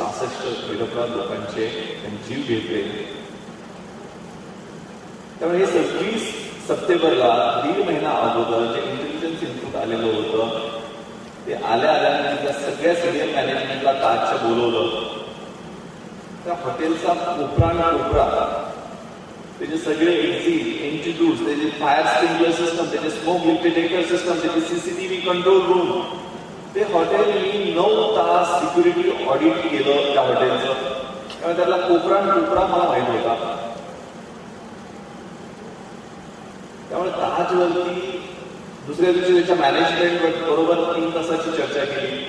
166 निरपराध लोकांचे जीव घेतले. त्यामुळे हे 26 सप्टेंबरला 1.5 महिना अगोदर जे इंटेलिजन्स इनपुट आलेलं होतं ते आल्यानंतर सगळ्या सिनियर मॅनेजमेंटला ताजच्या बोलवलं. त्या हॉटेलचा कोपरा त्याचे सगळे एक्झिट इंस्टिट्यूट, त्याचे फायर स्प्रिंकलर सिस्टम, त्याचे स्मोक डिटेक्टर सिस्टम, त्याचे सीसीटीव्ही कंट्रोल रूम, ते हॉटेल मी 9 तास सिक्युरिटी ऑडिट केलं त्या हॉटेलचं. त्यामुळे त्याला कोपरा मला माहित होता. त्यामुळे ताजवरती दुसऱ्या दिवशी त्याच्या मॅनेजमेंट बरोबर 3 तासाची चर्चा केली.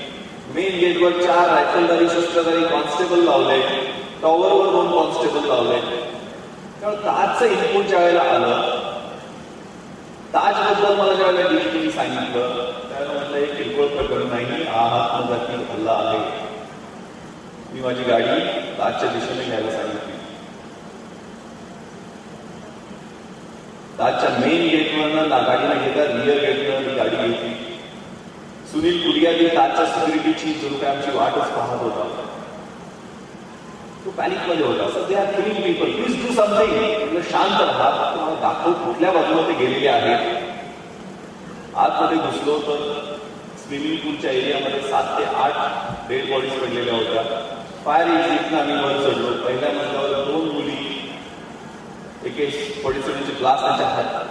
मेन गेटवर 4 रायफलधारी शस्त्रधारी कॉन्स्टेबल लावले, टॉवरवर 2 कॉन्स्टेबल लावले. त्यामुळे ताजचं इनपुट ज्या वेळेला आलं, ताजबद्दल मला ज्या वेळेला डीजीपीने सांगितलं त्यावेळेला म्हटलं हे किरकोळ प्रकरण नाही, आत्मघाती हल्ला आहे. मी माझी गाडी ताजच्या दिशेने घ्यायला सांगितली. ताजच्या मेन गेटवरनं गाडीला घेता रिअर गेटवर मी गाडी घेतली. सुनील कुडियानी ताजच्या सिक्युरिटीची जो काय आमची वाटच पाहत होता, तो पॅनिक मध्ये होता. सध्या are killing people, please do something. शांत राहा, तुम्हाला दाखव कुठल्या बाजूला ते गेलेले आहेत. आतमध्ये घुसलो तर स्विमिंग पूलच्या एरियामध्ये 7 ते 8 डेड बॉडीज पडलेल्या होत्या. फायर एक्झिटनं आम्ही वर चढलो. पहिल्या मजल्यावर 2 मुली AK-47चे ब्लास्ट त्यांच्या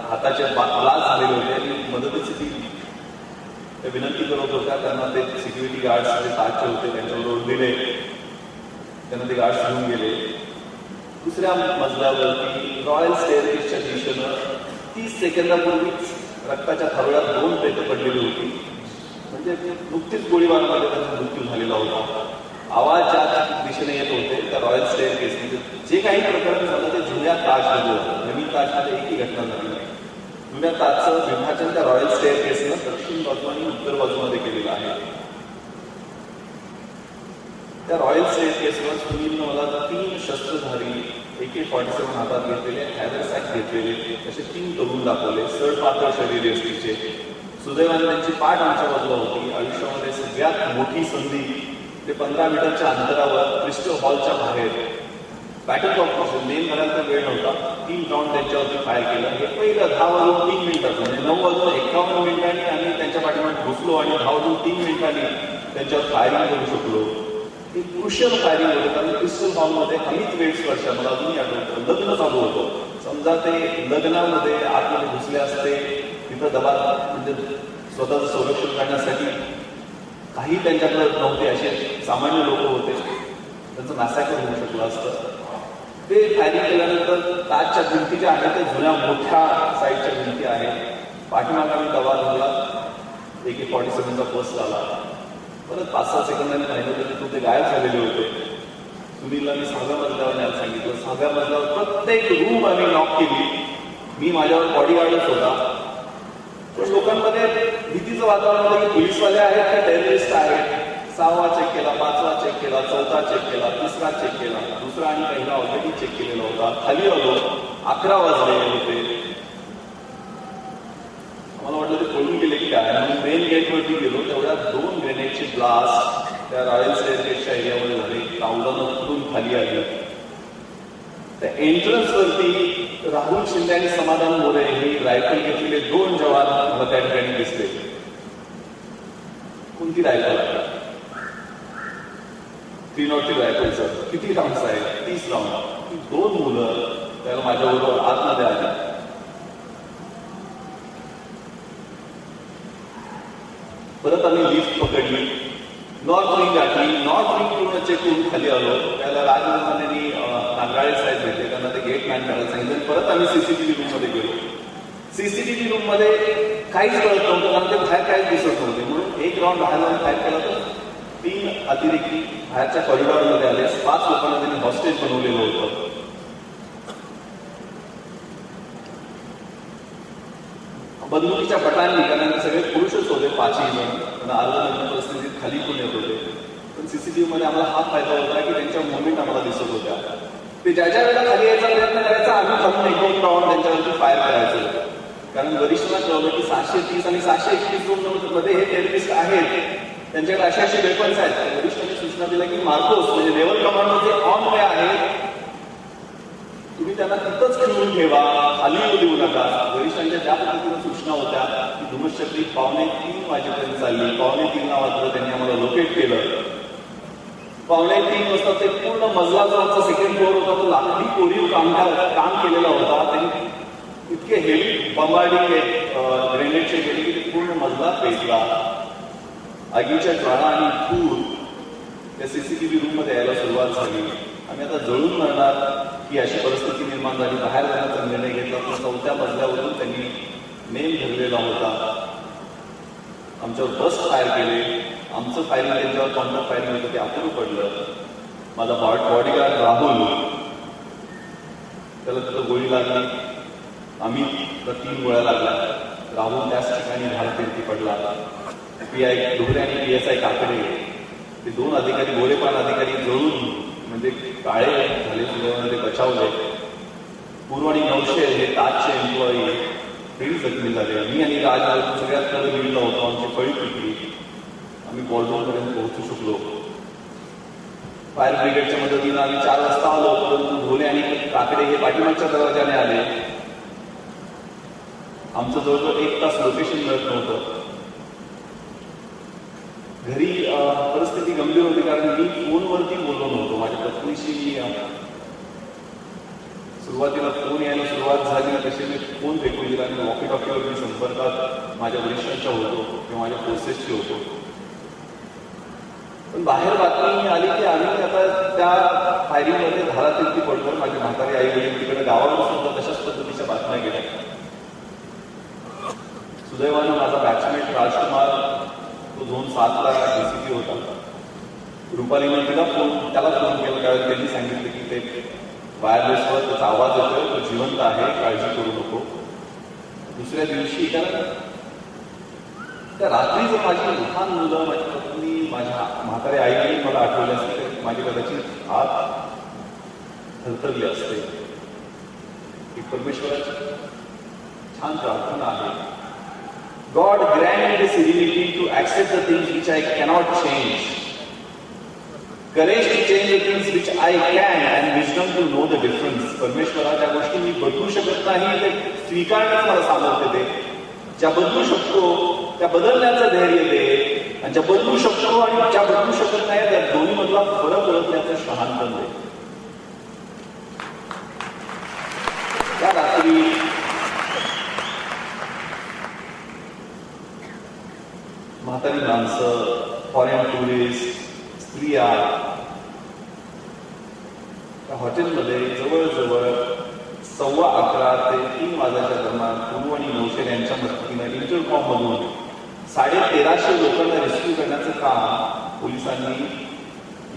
हाताचे ब्लास्ट झालेले होते आणि मदतीची ती विनंती करत होत्या. त्यांना ते सिक्युरिटी गार्ड्स जे ताजचे होते त्यांच्याबरोबर दिले. त्यांना ते गार्ड्स घेऊन गेले. दुसऱ्या मजल्यावरती रॉयल स्टेअरकेसच्या दिशेनं 30 सेकंदापूर्वीच रक्ताच्या थारोळ्यात 2 प्रेतं पडलेली होती. म्हणजे नुकतीच गोळीबारामध्ये त्यांचा मृत्यू झालेला होता. आवाज ज्या दिशेने येत होते त्या रॉयल स्टेअरकेसने जे काही प्रकरण झालं ते जुन्या ताजमध्ये होतं. नवीन ताजमध्ये एकही घटना झाली नाही. जुन्या ताजचं विभाजन त्या रॉयल स्टेअरकेसनं दक्षिण बाजू आणि उत्तर बाजूमध्ये केलेलं आहे. त्या रॉयल स्टेअरकेसवर सुनीलनं मला 3 शस्त्रधारी AK-47 हातात घेतलेले, हॅवरसॅक घेतलेले असे 3 तरुण दाखवले. सडपातळ शरीर असतीचे. सुदैवाने त्यांची पाठ आमच्या बाजूला होती. आयुष्यामध्ये सगळ्यात मोठी संधी ते 15 मीटरच्या अंतरावर क्रिस्टल हॉलच्या बाहेर बॅटल ऑफ नेम करायला वेळ नव्हता. 3 राऊंड त्यांच्यावरती फायर केलं. हे पहिलं 10 वाजून 3 मिनिटाचं म्हणजे 9 वाजून 51 मिनिटांनी आम्ही त्यांच्या पाठीमागे घुसलो आणि 10 वाजून 3 मिनिटांनी त्यांच्यावर फायरिंग करू शकलो. हे क्रुशियल फायरिंग होतं कारण क्रिस्टल हॉलमध्ये काहीच वेळ स्पर्श मला अजूनही आठवतं. लग्न चालू होतं. समजा ते लग्नामध्ये आतमध्ये घुसले असते, तिथं दबा म्हणजे स्वतःचं संरक्षण करण्यासाठी काही त्यांच्याकडे नव्हते, असे सामान्य लोक होते, त्यांचं मॅसॅकर होऊ शकलं असतं. ते फायरिंग केल्यानंतर ताजच्या भिंती ज्या आहेत त्या जुन्या मोठ्या साईडच्या भिंती आहेत. पाठीमागा मी दबा धरला. AK-47चा बस झाला. परत 5-6 सेकंदांनी पाहिलं तर ते गायब झालेले होते. सुनीलला मी 6व्या मजल्यावर न्यायला सांगितलं. 6व्या मजल्यावर प्रत्येक रूम आम्ही लॉक केली. मी माझ्यावर बॉडीगार्डच होता. पण लोकांमध्ये भीतीचं वातावरण होतं की पोलीसवाले आहेत का टेररिस्ट आहेत. 6वा चेक केला, 5वा चेक केला, 4था चेक केला, 3रा चेक केला, 2रा आणि पहिला ऑलरेडी चेक केलेला होता. खाली आलो. 11 वाजलेले होते. मला वाटलं ते पळून गेले की काय. म्हणून मेन गेटवरती गेलो. तेवढ्या 2 ग्रेनेडची ब्लास्ट त्या रॉयल स्टेअरकेसच्या एरियामध्ये झाली. कावडानं उतरून खाली आली. त्या एंट्रन्सवरती राहुल शिंदे आणि समाधान मोरे हे रायफल घेतलेले 2 जवान मला त्या ठिकाणी दिसले. कोणती रायफल आहे? 303 रायफल सर. किती राऊंड्स आहेत? 30 राऊंड. 2 मुलं त्याला माझ्याबरोबर आतमध्ये आली. परत आम्ही लिफ्ट पकडली. नॉर्थ विंग गाठली. नॉर्थ विंग पूर्ण चेक करून खाली आलो. त्याला राजभवनाने नांगाळे साहेब भेटले. त्यांना ते गेट मॅन करायला सांगितलं. परत आम्ही सीसीटीव्ही रूम मध्ये गेलो. सीसीटीव्ही रूम मध्ये काहीच कळत नव्हतं कारण ते बाहेर काहीच दिसत नव्हते. म्हणून 1 राऊंड बाहेर फायर केला तर 3 अतिरेकी बाहेरच्या कॉरिडॉरमध्ये आले. 5 लोकांना त्यांनी हॉस्टेज बनवलेलं होतं. बंदुकीच्या पटांनी कारण सगळे पुरुषच होते. 5ही जण अर्धनग्न परिस्थितीत खाली पण येत होते. पण सीसीटीव्ही मध्ये आम्हाला हा फायदा होता की त्यांच्या मुवमेंट आम्हाला दिसत होत्या. ते ज्या ज्या वेळेला खाली यायचा प्रयत्न करायचा आम्ही थांबून 1-2 राऊंड त्यांच्यावरती फायर करायचो. कारण वरिष्ठांना कळलं की 730 आणि 731 रूम मध्ये हे टेररिस्ट आहेत. त्यांच्याकडे अशी वेपन्स आहेत. वरिष्ठांनी सूचना दिल्या की मार्कोस म्हणजे नेव्हल कमांडो जे ऑन वे आहे, तुम्ही त्यांना तिथंच खेळून ठेवा, खाली येऊ देऊ नका. वरिष्ठांच्या ज्या पद्धतीने सूचना होत्या की धुमश्चक्री 2:45 वाजेपर्यंत चालली. 2:45 वाजता त्यांनी आम्हाला लोकेट केलं. 2:45 वाजता ते पूर्ण मजला जो आमचा सेकंड फ्लोअर होता तो लाकडी कोरीव काम केलेला होता. त्यांनी इतके हेवी बंबार्डिंग ग्रेनेडचे गेले की ते पूर्ण मजला पेटला. आगीच्या ज्वाळा आणि धूर त्या सीसीटीव्ही रूम मध्ये यायला सुरुवात झाली. आम्ही आता जळून मरणार ही अशी परिस्थिती निर्माण झाली. बाहेर जाण्याचा निर्णय घेतला. तो 4थ्या मजल्यावरून त्यांनी नेम धरलेला होता. आमच्यावर बस्ट फायर केले. आमचं फायरिंग त्यांच्यावर काउंटर फायरिंग होतं ते अपुरं पडलं. माझा बॉडीगार्ड राहुल, त्याला तिथं गोळी लागली. आम्ही 3 गोळ्या लागल्या. राहुल त्याच ठिकाणी धारतीर्थी पडला. PI ढोरे आणि PSI काकडे ते 2 अधिकारी, गोरेपान अधिकारी जळून म्हणजे काळे झाले. सुदैवाने ते बचावले. पूर्वाणी नवशे हे ताजचे एम्प्लॉई हेही जखमी झाले. मी आणि राज सगळ्यात कडे मिळलो होतो. आमची फळी तुटली. आम्ही बॉर्डरपर्यंत पोहोचू शकलो. फायर ब्रिगेडच्या मदतीनं आम्ही 4 वाजता आलो. परंतु ढोले आणि काकडे हे पाठीमागच्या दरवाजाने आले. आमचं जवळजवळ 1 तास लोकेशन मिळत नव्हतं. घरी परिस्थिती गंभीर होती कारण मी फोनवरती बोललो नव्हतो. माझ्या पत्नीशी सुरुवातीला फोन यायला सुरुवात झाली तशी मी फोन फेकून दिला आणि वॉकी टॉकीवर मी संपर्कात माझ्या वरिष्ठांच्या होतो किंवा माझ्या फोर्सेसची होतो. पण बाहेर बातमी आली की आम्ही आता त्या फायरिंगमध्ये धारातीर्थी पडलो. माझी म्हातारी आई वडील तिकडे गावावर सुद्धा तशाच पद्धतीच्या बातम्या गेल्या. सुदैवानं माझा बॅचमेट राजकुमार तो झोन 7ला DCP होता. रुपालीने त्याला फोन केला कारण त्यांनी सांगितलं की ते वायरलेसवर त्याचा आवाज येतोय, तो जिवंत आहे, काळजी करू नको. दुसऱ्या दिवशी त्या रात्री जर माझी लहान मुलं, माझी पत्नी, माझ्या म्हातारे आईने मला आठवले असते तर माझी कदाचित हात थरथरले असते. ही परमेश्वराची छान प्रार्थना आहे. God grant me the serenity to accept the things which I cannot change, courage to change the things which I can, and wisdom to know the difference. परमेश्वरा, ज्या गोष्टी मी बदलू शकत नाही ते स्वीकारण्याचं मला सामर्थ्य दे. ज्या बदलू शकतो त्या बदलण्याचं धैर्य दे, आणि ज्या बदलू शकतो आणि ज्या बदलू शकत नाही त्या दोन्ही मधला फरक ओळखण्याचं शहाणपण दे. त्या रात्री म्हातारी माणसं, फॉरेन टुरिस्ट, स्त्रिया त्या हॉटेलमध्ये जवळजवळ 11:15 ते 3 वाजण्याच्या दरम्यान पूर्वाणी नवशे यांच्या मदतीने इंटरकॉम मधून 1350 लोकांना रेस्क्यू करण्याचं काम पोलिसांनी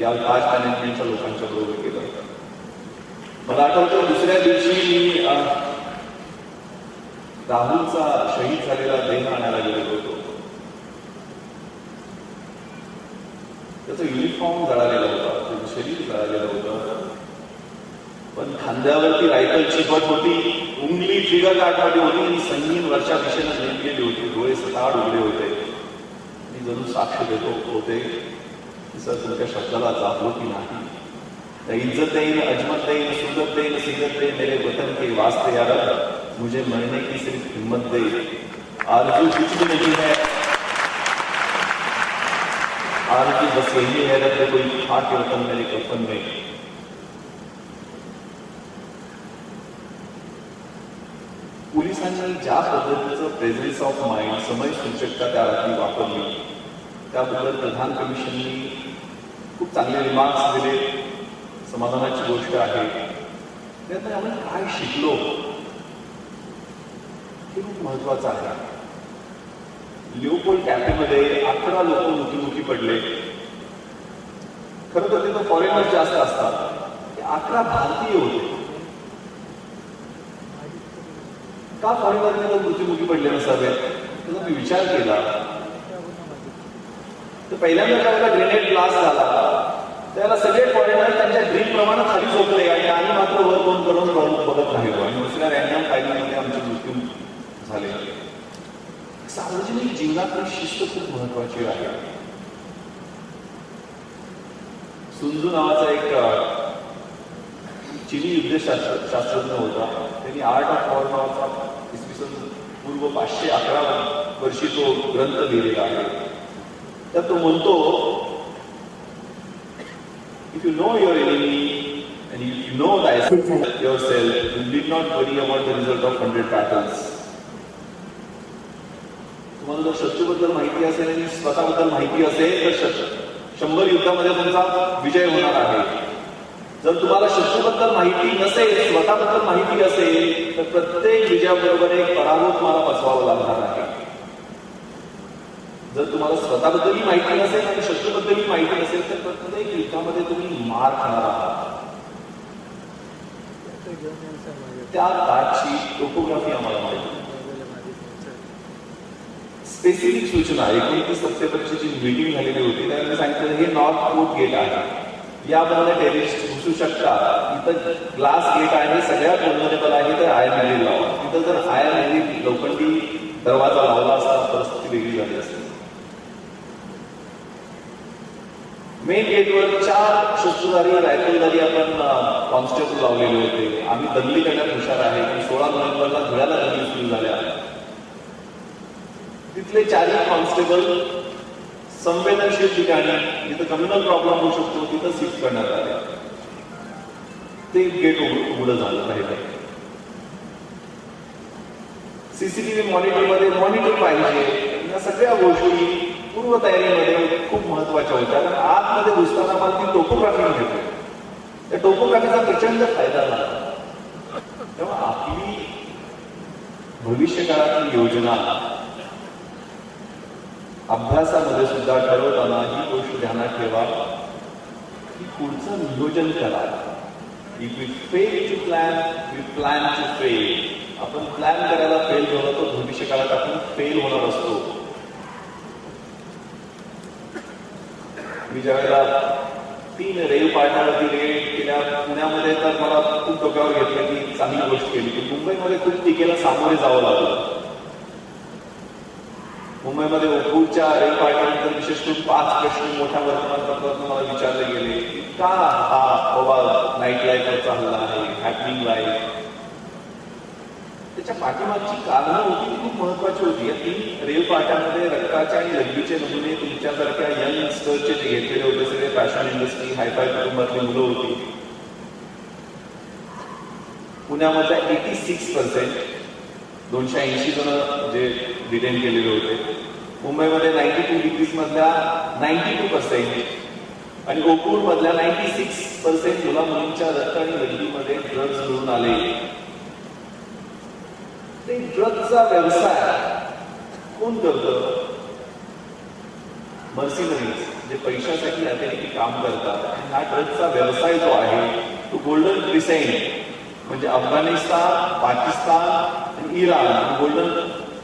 या ताज मॅनेजमेंटच्या लोकांच्या बरोबर केलं. मला आठवतं दुसऱ्या दिवशी मी राहुलचा शहीद झालेला देह आणायला गेलेलो होतो. त्याचं युनिफॉर्म जळालेला होता, त्याचं शरीर जळालेलं होतं, पण खांद्यावरती रायफलची बट होती, उंगली ट्रिगर गाठवाडी होती आणि संगीन वरच्या दिशेनं नेमलेली होती. डोळे सताड उघडे होते. मी जणू साक्ष देतो होते सर तुमच्या शब्दाला जागलो की नाही. इज्जतें, अजमतें, सुदतें, सीदतें मेरे वतन के वास्ते यार, मुझे मरने की सिर्फ हिम्मत दे. आरज़ू कुछ भी नहीं है, आरज़ू बस यही है रब कोई था के वतन मेरे कफन में. पोलिसांनी ज्या पद्धतीचं प्रेझेन्स ऑफ माइंड, समय सूचकता त्या रात्री वापरली त्याबद्दल प्रधान कमिशननी खूप चांगले रिमार्क्स दिले. समाधानाची गोष्ट आहे. त्यातून आपण काय शिकलो हे खूप महत्वाचं आहे. लिओपोल्ड कॅफेमध्ये 11 लोक मृत्युमुखी पडले. खरं तर तिथं फॉरेनर्स जास्त असतात. ते 11 भारतीय होते. का फॉरेनर तिथं मृत्युमुखी पडले नसावेत त्याचा मी विचार केला. तर पहिल्यांदा ज्यावेळेला ग्रेनेड ब्लास्ट झाला त्याला सगळे फॉरेनर त्यांच्या ड्रीम प्रमाणे खाली झोपले आणि आम्ही मात्र वर दोन करून बघत राहिलो आणि दुसऱ्या रॅन्डम फायरिंगमध्ये आमचे मृत्यू झाले. सार्वजनिक जीवनातली शिस्त खूप महत्वाची आहे. सुंजू नावाचा एक चिनी युद्धशास्त्रज्ञ होता. त्यांनी आर्ट ऑफ वॉर नावाचा इसवी सन पूर्व 511 वर्षी तो ग्रंथ लिहिलेला आहे. तर तो म्हणतो, if you know your enemy and if you know thyself, you need not worry about the result of 100 battles. तुम्हाला जर शत्रूबद्दल माहिती असेल आणि स्वतःबद्दल माहिती असेल तर 100 युद्धामध्ये तुमचा विजय होणार आहे. जर तुम्हाला शत्रूबद्दल माहिती नसेल, स्वतःबद्दल माहिती असेल, तर प्रत्येक विजयाबरोबर एक पराभव तुम्हाला पचवावा लागणार आहे. जर तुम्हाला स्वतःबद्दलही माहिती नसेल आणि शत्रूबद्दलही माहिती नसेल तर प्रत्येक युद्धामध्ये तुम्ही मार खाणार आहात. त्या काळची टोपोग्राफी आम्हाला माहिती. स्पेसिफिक सूचना 29 सप्टेंबरची जी मीटिंग झालेली होती त्यामध्ये सांगितलं हे नॉर्थ कोट गेट आहे, यामध्ये टेररिस्ट घुसू शकतात. इथं ग्लास गेट आहे, सगळ्यात वल्नरेबल आहे तर आयर्न गेट लावा. तिथं जर आयर्न गेट लोखंडी दरवाजा लावला असता परिस्थिती वेगळी झाली असते. मेन गेटवर 4 शस्त्रधारी रायफलधारी आपण कॉन्स्टेबल लावलेले होते. आम्ही दंगली करण्यात हुशार आहे की 16 नोव्हेंबरला धुळ्याला दंगली सुरू झाल्या. तिथले 4 कॉन्स्टेबल संवेदनशील ठिकाणी जिथं कम्युनल प्रॉब्लेम होऊ शकतो तिथं शिफ्ट करण्यात आले. ते गेट उघडं झालं राहिलं. सीसीटीव्ही मॉनिटरमध्ये मॉनिटर पाहिजे. या सगळ्या गोष्टी पूर्व तयारीमध्ये खूप महत्वाच्या होत्या. कारण आतमध्ये घुसताना मला ती टोपोग्राफी मिळते. त्या टोपोग्राफीचा प्रचंड फायदा झाला. तेव्हा आपली भविष्य काळातली योजना अभ्यासामध्ये सुद्धा ठरवताना ही गोष्ट ध्यानात ठेवा की पुढचं नियोजन करा. If we fail to plan, we plan to fail. आपण प्लॅन करायला फेल झालो तर भविष्य काळात आपण फेल होणार असतो. मी ज्यावेळेला 3 रेल पार्टनरवरती रेड केल्या पुण्यामध्ये तर मला खूप डोक्यावर घेतलं की चांगली गोष्ट केली की मुंबईमध्ये खूप टीकेला सामोरे जावं लागलं. मुंबईमध्ये ओखूच्या रेल पार्टनरनंतर विशेष करून 5 प्रश्न मोठ्या वर्तमानपत्रातून मला विचारले गेले की का हा बाबा नाईट लाईफवरचा हल्ला आहे, हॅपनिंग लाईफ. त्याच्या पाठीमागची कारणं होती ती खूप महत्वाची होती. या 3 रेल पार्ट्यांमध्ये रक्ताचे आणि लघवीचे नमुने तुमच्यासारख्या यंगस्टरचे जे घेतलेले होते, सगळे फॅशन इंडस्ट्री हायफाय कुटुंबातली मुलं होती. पुण्यामधल्या 86%, 280 जण जे डिटेन केलेले होते. मुंबईमध्ये 92 डिग्रीज मधल्या 92% आणि ओकूर मधल्या 96% मुला मुलींच्या रक्त आणि लघवीमध्ये ड्रग्ज मिळून आले. ते ड्रग्जचा व्यवसाय कोण करतं? मर्सिनरीज, जे पैशासाठी अतिरेकी काम करतात. हा ड्रग्जचा व्यवसाय जो आहे तो गोल्डन क्रिसेंट म्हणजे अफगाणिस्तान, पाकिस्तान आणि इराण आणि गोल्डन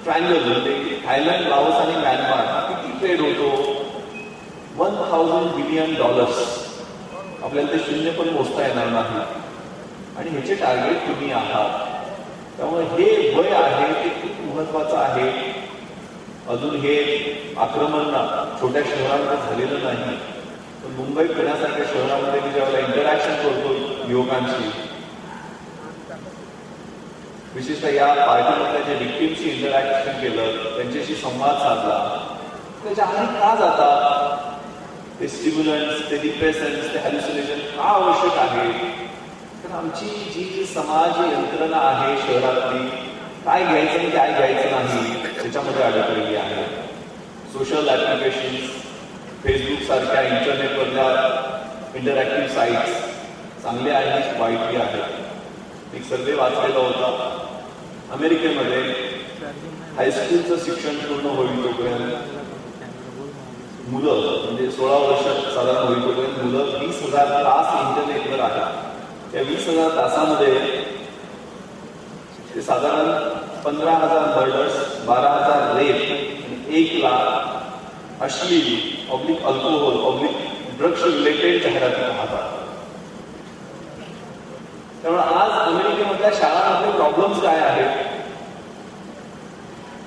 ट्रायंगल म्हणजे थायलंड, लाओस आणि म्यानमार हा किती ट्रेड होतो? $1000 बिलियन. आपल्याला ते शून्य पण मोजता येणार नाही. आणि ह्याचे टार्गेट तुम्ही आहात. त्यामुळे हे वय आहे ते खूप महत्वाचं आहे. अजून हे आक्रमण छोट्या शहरांमध्ये झालेलं नाही. पण मुंबई पुण्यासारख्या शहरामध्ये मी ज्यावेळेला इंटरॅक्शन करतो युवकांशी, विशेषतः या पार्टीमधल्या जे विक्टिमशी इंटरॅक्शन केलं, त्यांच्याशी संवाद साधला, त्याच्या आधी का जातात? ते स्टिम्युलंट्स, ते डिप्रेशन्स, ते हॅल्युसिनेशन का आवश्यक आहे? तर आमची जी समाज यंत्रणा आहे शहरातली, काय घ्यायचं आणि काय घ्यायचं नाही त्याच्यामध्ये अडकलेली आहे. सोशल ऍप्लिकेशन्स, फेसबुक सारख्या इंटरनेटवरल्या इंटरॅक्टिव्ह साईट्स चांगले आहेत, वाईटही आहेत. एक सर्वे वाचलेला होता, अमेरिकेमध्ये हायस्कूलचं शिक्षण पूर्ण होईल तोपर्यंत मुलं म्हणजे 16 वर्षात साधारण होईल तोपर्यंत मुलं 20,000 तास इंटरनेटवर आहेत. त्या 20,000 तासामध्ये ते साधारण 15,000 मर्डर्स, 12,000 रेप, 1 लाख अश्लील अल्कोहोल ड्रग्स रिलेटेड जाहिराती पाहतात. त्यामुळे आज अमेरिकेमधल्या शाळांमध्ये प्रॉब्लेम्स काय आहेत?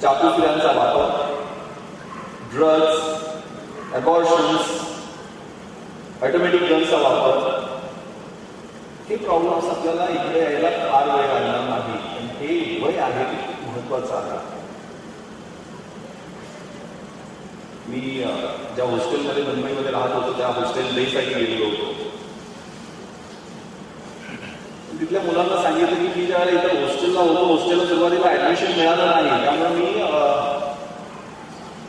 चाकूफिरांचा वापर, ड्रग्स, अबॉर्शन्स, ऑटोमॅटिक गन्सचा वापर, हे प्रॉब्लेम्स आपल्याला इकडे यायला फार वेळ लागणार नाही. आणि हे वय आहे ते खूप महत्वाचं आहे. मी ज्या हॉस्टेलमध्ये मुंबईमध्ये राहत होतो त्या हॉस्टेल डेसाठी गेलेलो होतो. तिथल्या मुलांना सांगितलं की मी ज्यावेळेला इथं हॉस्टेलला होतो, हॉस्टेलला सुरुवातीला ऍडमिशन मिळालं नाही, त्यामुळे मी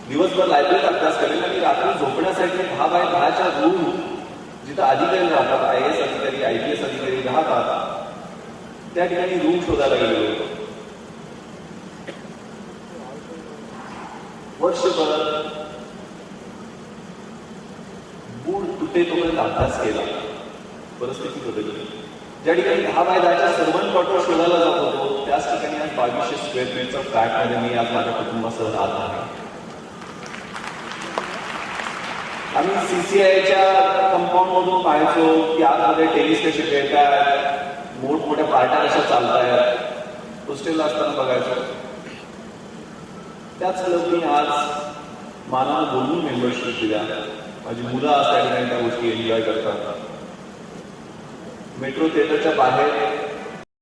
दिवसभर लायब्ररीत अभ्यास करेन आणि रात्री झोपण्यासाठी 10x10च्या रूम जिथं अधिकारी राहतात, IAS अधिकारी, IPS अधिकारी राहतात, त्या ठिकाणी रूम शोधायला गेलेलो होतो. वर्षभर बूड तुटे तोपर्यंत अभ्यास केला. परिस्थिती बदलली. ज्या ठिकाणी 10x10च्या सर्वंट क्वार्टर शोधायला जात होतो, त्याच ठिकाणी आज 2200 स्क्वेअर फीटच्या फ्लॅटमध्ये मी आज माझ्या कुटुंबासह राहत आहे. आम्ही CCIच्या कंपाऊंड मधून पाहायचो की आतमध्ये टेनिस कसे खेळतात, मोठमोठ्या पार्ट्या कशा चालतायत, हॉस्टेलला असताना बघायचो. त्याच लोकांनी आज मानानं बोलून मेंबरशिप दिल्या. माझी मुलं आज त्या ठिकाणी त्या गोष्टी एन्जॉय करतात. मेट्रो थिएटरच्या बाहेर